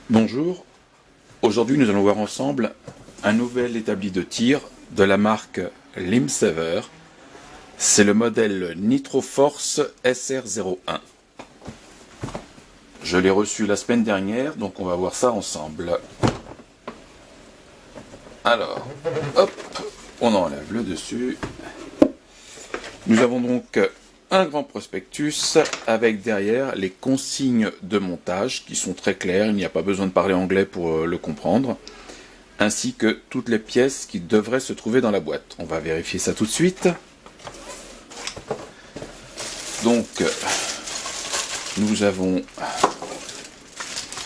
Bonjour, aujourd'hui nous allons voir ensemble un nouvel établi de tir de la marque Limsaver. C'est le modèle Nitroforce SR01. Je l'ai reçu la semaine dernière, donc on va voir ça ensemble. Alors, hop, on enlève le dessus. Nous avons donc un grand prospectus avec derrière les consignes de montage qui sont très claires, il n'y a pas besoin de parler anglais pour le comprendre, ainsi que toutes les pièces qui devraient se trouver dans la boîte. On va vérifier ça tout de suite. Donc, nous avons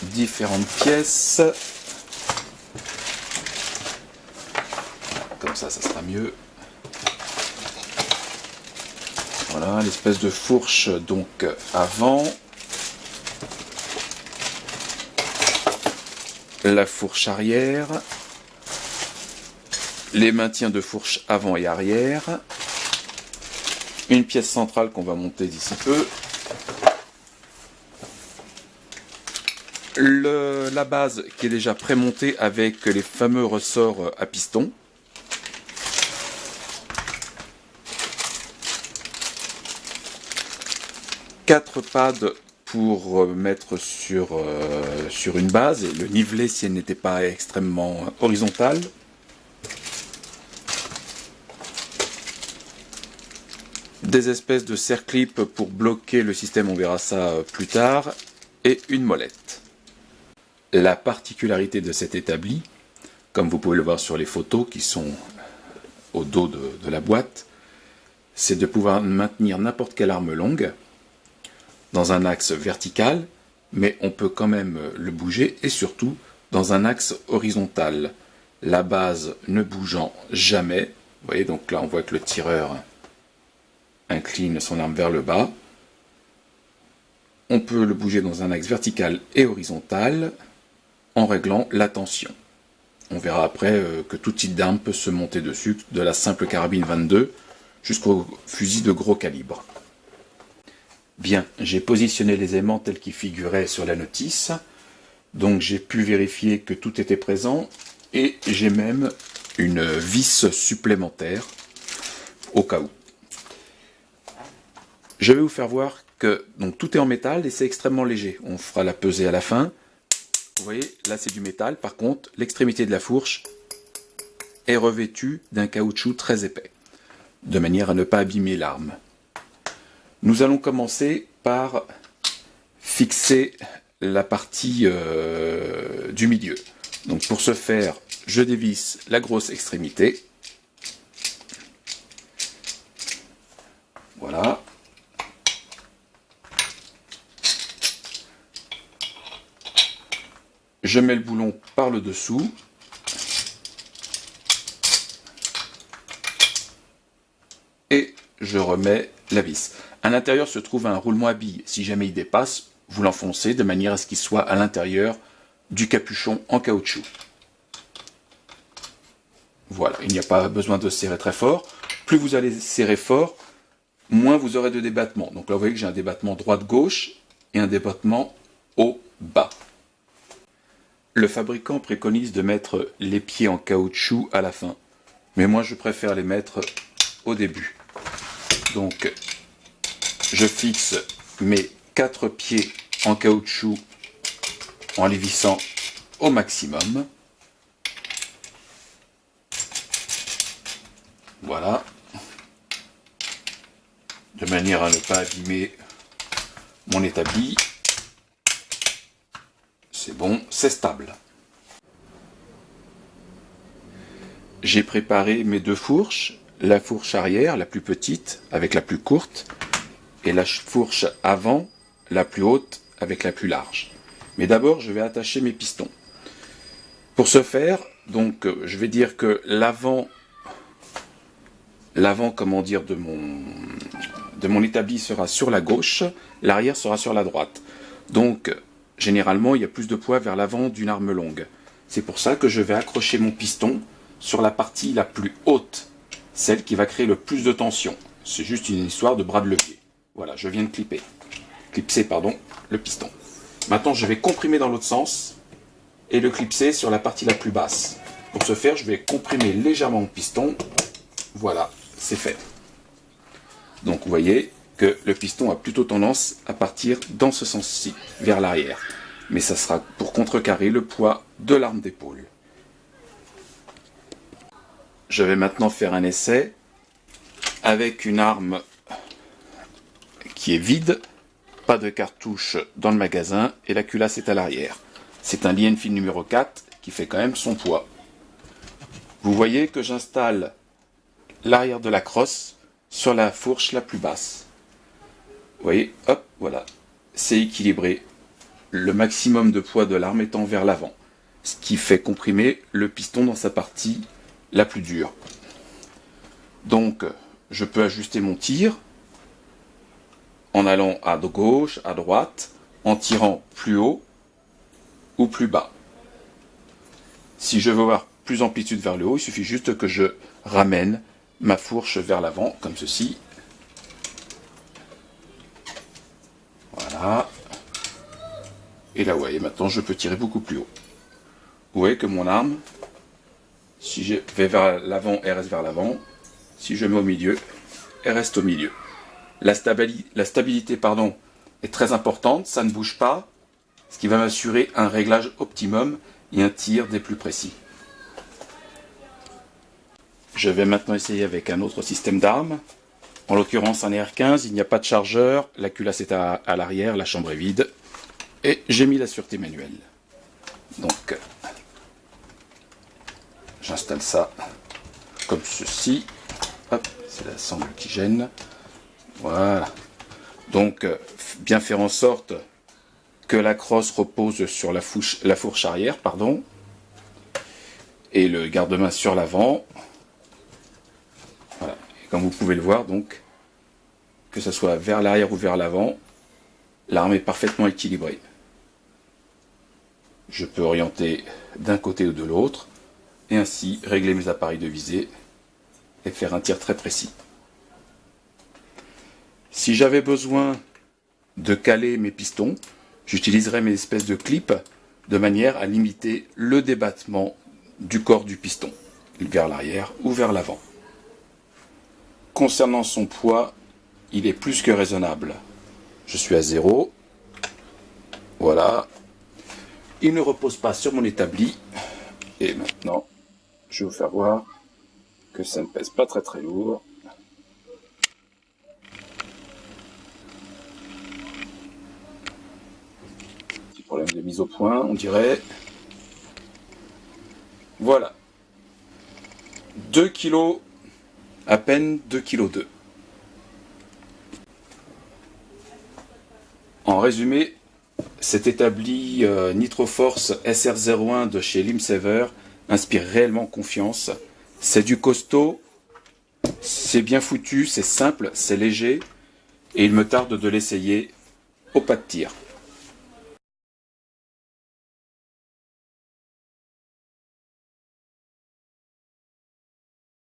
différentes pièces. Comme ça sera mieux. Voilà, l'espèce de fourche donc avant. La fourche arrière. Les maintiens de fourche avant et arrière. Une pièce centrale qu'on va monter d'ici peu. La base qui est déjà prémontée avec les fameux ressorts à piston. Quatre pads pour mettre sur une base et le niveler si elle n'était pas extrêmement horizontale. Des espèces de serre-clips pour bloquer le système, on verra ça plus tard, et une molette. La particularité de cet établi, comme vous pouvez le voir sur les photos qui sont au dos de la boîte, c'est de pouvoir maintenir n'importe quelle arme longue dans un axe vertical, mais on peut quand même le bouger et surtout dans un axe horizontal. La base ne bougeant jamais. Vous voyez, donc là on voit que le tireur incline son arme vers le bas. On peut le bouger dans un axe vertical et horizontal en réglant la tension. On verra après que tout type d'arme peut se monter dessus, de la simple carabine 22 jusqu'au fusil de gros calibre. Bien, j'ai positionné les aimants tels qu'ils figuraient sur la notice, donc j'ai pu vérifier que tout était présent, et j'ai même une vis supplémentaire, au cas où. Je vais vous faire voir que donc, tout est en métal et c'est extrêmement léger. On fera la pesée à la fin. Vous voyez, là c'est du métal, par contre, l'extrémité de la fourche est revêtue d'un caoutchouc très épais, de manière à ne pas abîmer l'arme. Nous allons commencer par fixer la partie du milieu. Donc pour ce faire, je dévisse la grosse extrémité. Voilà. Je mets le boulon par le dessous. Et je remets la vis. À l'intérieur se trouve un roulement à billes. Si jamais il dépasse, vous l'enfoncez de manière à ce qu'il soit à l'intérieur du capuchon en caoutchouc. Voilà, il n'y a pas besoin de serrer très fort. Plus vous allez serrer fort, moins vous aurez de débattement. Donc là, vous voyez que j'ai un débattement droite-gauche et un débattement haut-bas. Le fabricant préconise de mettre les pieds en caoutchouc à la fin. Mais moi, je préfère les mettre au début. Donc, je fixe mes 4 pieds en caoutchouc en les vissant au maximum. Voilà. De manière à ne pas abîmer mon établi. C'est bon, c'est stable. J'ai préparé mes deux fourches. La fourche arrière, la plus petite, avec la plus courte, et la fourche avant, la plus haute, avec la plus large. Mais d'abord, je vais attacher mes pistons. Pour ce faire, donc, je vais dire que l'avant, comment dire, de mon établi sera sur la gauche, l'arrière sera sur la droite. Donc, généralement, il y a plus de poids vers l'avant d'une arme longue. C'est pour ça que je vais accrocher mon piston sur la partie la plus haute, celle qui va créer le plus de tension. C'est juste une histoire de bras de levier. Voilà, je viens de clipser le piston. Maintenant, je vais comprimer dans l'autre sens et le clipser sur la partie la plus basse. Pour ce faire, je vais comprimer légèrement mon piston. Voilà, c'est fait. Donc vous voyez que le piston a plutôt tendance à partir dans ce sens-ci, vers l'arrière. Mais ça sera pour contrecarrer le poids de l'arme d'épaule. Je vais maintenant faire un essai avec une arme qui est vide, pas de cartouche dans le magasin et la culasse est à l'arrière. C'est un Lie-Enfield numéro 4 qui fait quand même son poids. Vous voyez que j'installe l'arrière de la crosse sur la fourche la plus basse. Vous voyez, hop, voilà, c'est équilibré. Le maximum de poids de l'arme étant vers l'avant, ce qui fait comprimer le piston dans sa partie la plus dure. Donc, je peux ajuster mon tir en allant à gauche, à droite, en tirant plus haut ou plus bas. Si je veux avoir plus d'amplitude vers le haut, il suffit juste que je ramène ma fourche vers l'avant, comme ceci. Voilà. Et là, vous voyez, maintenant je peux tirer beaucoup plus haut. Vous voyez que mon arme, si je vais vers l'avant, elle reste vers l'avant. Si je mets au milieu, elle reste au milieu. La stabilité est très importante, ça ne bouge pas, ce qui va m'assurer un réglage optimum et un tir des plus précis. Je vais maintenant essayer avec un autre système d'armes. En l'occurrence un AR-15, il n'y a pas de chargeur, la culasse est à l'arrière, la chambre est vide. Et j'ai mis la sûreté manuelle. Donc, j'installe ça comme ceci. Hop, c'est la sangle qui gêne. Voilà. Donc, bien faire en sorte que la crosse repose sur la fourche arrière, pardon, et le garde-main sur l'avant. Voilà. Et comme vous pouvez le voir, donc, que ce soit vers l'arrière ou vers l'avant, l'arme est parfaitement équilibrée. Je peux orienter d'un côté ou de l'autre, et ainsi régler mes appareils de visée et faire un tir très précis. Si j'avais besoin de caler mes pistons, j'utiliserais mes espèces de clips de manière à limiter le débattement du corps du piston, vers l'arrière ou vers l'avant. Concernant son poids, il est plus que raisonnable. Je suis à 0. Voilà. Il ne repose pas sur mon établi. Et maintenant, je vais vous faire voir que ça ne pèse pas très très lourd. Petit problème de mise au point, on dirait. Voilà. 2 kg, à peine 2,2 kg. En résumé, cet établi Nitroforce SR01 de chez Limsaver inspire réellement confiance. C'est du costaud, c'est bien foutu, c'est simple, c'est léger, et il me tarde de l'essayer au pas de tir.